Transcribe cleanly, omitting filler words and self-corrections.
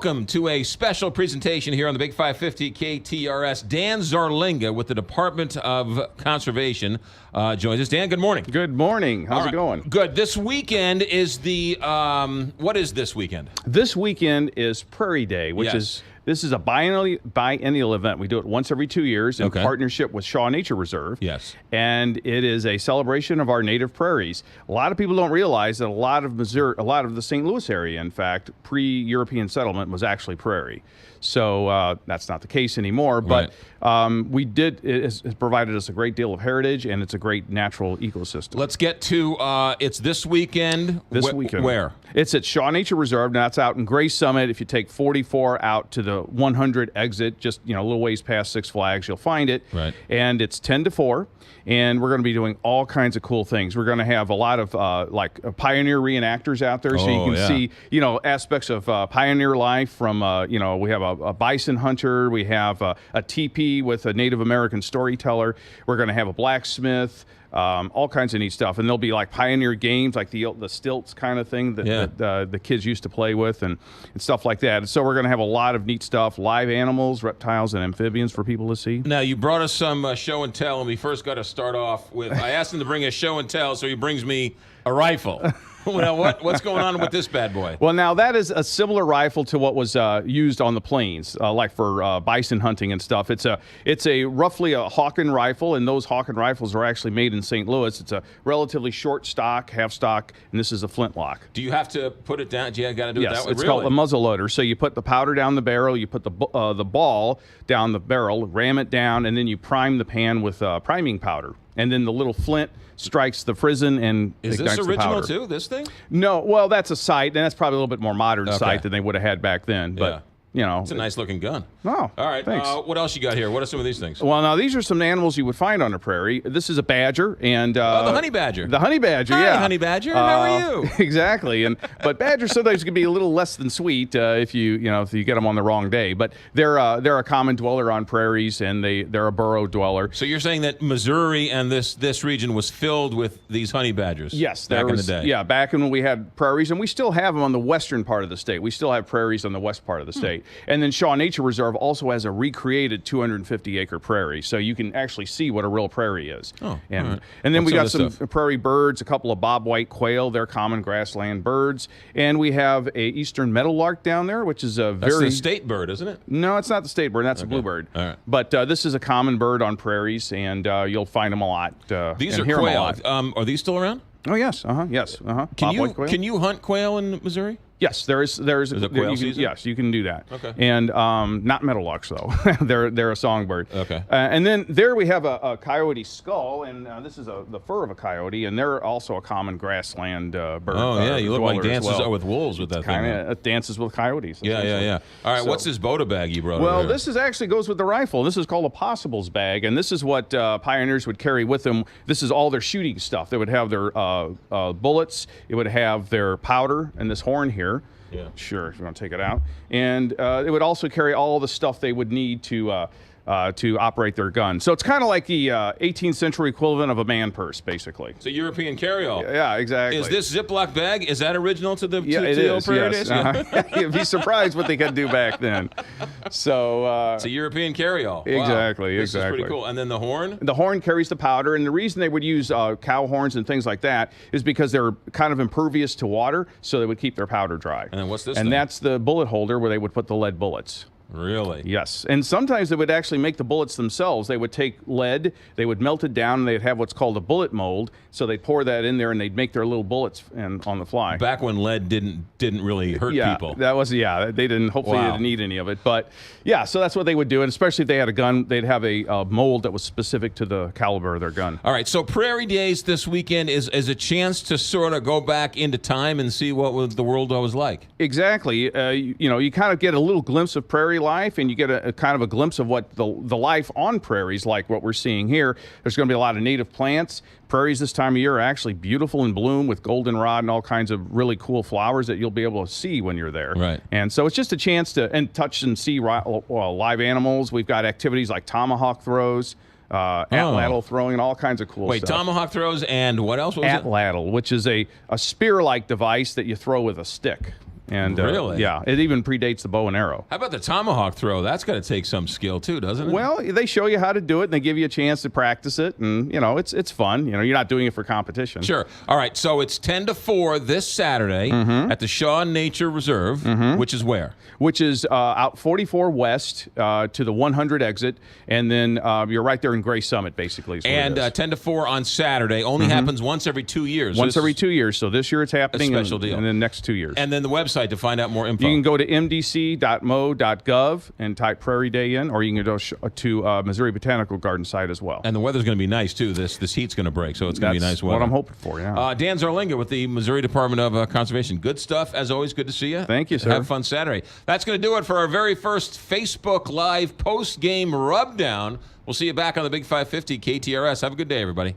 Welcome to a special presentation here on the Big 550 KTRS. Dan Zarlinga with the Department of Conservation joins us. Dan, good morning. Good morning. How's it going? Good. This weekend is the, what is this weekend? This weekend is Prairie Day, which this is a biennial event. We do it once every 2 years in partnership with Shaw Nature Reserve. Yes. And it is a celebration of our native prairies. A lot of people don't realize that a lot of the St. Louis area, in fact, pre-European settlement was actually prairie. So that's not the case anymore, but it has provided us a great deal of heritage, and it's a great natural ecosystem. Let's get to, it's this weekend. This weekend. Where? It's at Shaw Nature Reserve. Now, it's out in Gray Summit. If you take 44 out to the 100 exit, just a little ways past Six Flags, you'll find it. Right. And it's 10 to 4. And we're going to be doing all kinds of cool things. We're going to have a lot of pioneer reenactors out there, so you can see aspects of pioneer life. From we have a bison hunter, we have a teepee with a Native American storyteller. We're going to have a blacksmith. All kinds of neat stuff, and there'll be like pioneer games, like the stilts kind of thing that the kids used to play with, and stuff like that. And so we're going to have a lot of neat stuff, live animals, reptiles, and amphibians for people to see. Now, you brought us some show and tell, and we first got to start off with, I asked him to bring a show and tell, so he brings me a rifle. Well, what's going on with this bad boy? Well, now that is a similar rifle to what was used on the plains, like for bison hunting and stuff. It's roughly a Hawken rifle, and those Hawken rifles are actually made in St. Louis. It's a relatively short stock, half stock, and this is a flintlock. Do you have to put it down? Do you got to do it that way? Yes, it's called a muzzle loader. So you put the powder down the barrel, you put the ball down the barrel, ram it down, and then you prime the pan with priming powder. And then the little flint strikes the frizzen and ignites the powder. Is this original too, this thing? No, well, that's a sight, and that's probably a little bit more modern sight than they would have had back then. But it's a nice looking gun. Oh, all right. Thanks. What else you got here? What are some of these things? Well, now these are some animals you would find on the prairie. This is a badger, and the honey badger. The honey badger, Hi, honey badger. How are you? Exactly. But badgers sometimes can be a little less than sweet if you get them on the wrong day. But they're a common dweller on prairies, and they're a burrow dweller. So you're saying that Missouri and this region was filled with these honey badgers? Yes, back in the day. Yeah, back when we had prairies, and we still have them on the western part of the state. We still have prairies on the west part of the state, and then Shaw Nature Reserve also has a recreated 250-acre prairie, so you can actually see what a real prairie is. Oh, and then we got some prairie birds, a couple of bobwhite quail. They're common grassland birds, and we have a eastern meadowlark down there, which is a That's the state bird, isn't it? No, it's not the state bird. That's a bluebird. All right. But this is a common bird on prairies, and you'll find them a lot. These and are hear them a quail. lot. Are these still around? Oh yes, yes. Can you hunt quail in Missouri? Yes, there's a quail season? Yes, you can do that. Okay. And not meadowlarks though. they're a songbird. Okay. And then there we have a coyote skull, and this is the fur of a coyote, and they're also a common grassland bird. Oh yeah, you look like dances well. with wolves with that thing. It dances with coyotes. Yeah. All right, what's this Boda bag you brought? Well, this is actually goes with the rifle. This is called a possibles bag, and this is what pioneers would carry with them. This is all their shooting stuff. They would have their bullets. It would have their powder and this horn here. Yeah. Sure, if you want to take it out. And it would also carry all the stuff they would need to operate their gun. So it's kind of like the 18th century equivalent of a man purse, basically. It's a European carry-all. Yeah, exactly. Is this Ziploc bag, is that original to the it is, Prairie yes. days? You'd be surprised what they could do back then. So it's a European carry-all. Exactly, wow. exactly. This is pretty cool. And then the horn? The horn carries the powder, and the reason they would use cow horns and things like that is because they're kind of impervious to water, so they would keep their powder dry. And then what's this And thing? that's the bullet holder where they would put the lead bullets. Really? Yes. And sometimes they would actually make the bullets themselves. They would take lead, they would melt it down, and they'd have what's called a bullet mold. So they'd pour that in there, and they'd make their little bullets on the fly. Back when lead didn't really hurt people. That was, they didn't, hopefully they didn't need any of it. But yeah, so that's what they would do. And especially if they had a gun, they'd have a mold that was specific to the caliber of their gun. All right, so Prairie Days this weekend is a chance to sort of go back into time and see what the world was like. Exactly. You kind of get a little glimpse of prairie life, and you get a kind of a glimpse of what the life on prairies like, what we're seeing here. There's going to be a lot of native plants. Prairies this time of year are actually beautiful in bloom with goldenrod and all kinds of really cool flowers that you'll be able to see when you're there. Right. And so it's just a chance to touch and see live animals. We've got activities like tomahawk throws, atlatl throwing, and all kinds of cool stuff. Wait, tomahawk throws and what else? What was atlatl, which is a spear-like device that you throw with a stick. And really? Yeah, it even predates the bow and arrow. How about the tomahawk throw? That's got to take some skill too, doesn't it? Well, they show you how to do it, and they give you a chance to practice it, and it's fun. You're not doing it for competition. Sure. All right. So it's 10 to 4 this Saturday at the Shaw Nature Reserve, which is where? Which is out 44 West to the 100 exit, and then you're right there in Gray Summit, basically. And 10 to 4 on Saturday only happens once every 2 years. Once every 2 years. So this year it's happening. A special deal. And then next 2 years. And then the website to find out more info. You can go to mdc.mo.gov and type Prairie Day in, or you can go to Missouri Botanical Garden site as well. And the weather's going to be nice, too. This heat's going to break, so it's going to be nice weather. What I'm hoping for, yeah. Dan Zarlinga with the Missouri Department of Conservation. Good stuff. As always, good to see you. Thank you, sir. Have fun Saturday. That's going to do it for our very first Facebook Live post-game rubdown. We'll see you back on the Big 550 KTRS. Have a good day, everybody.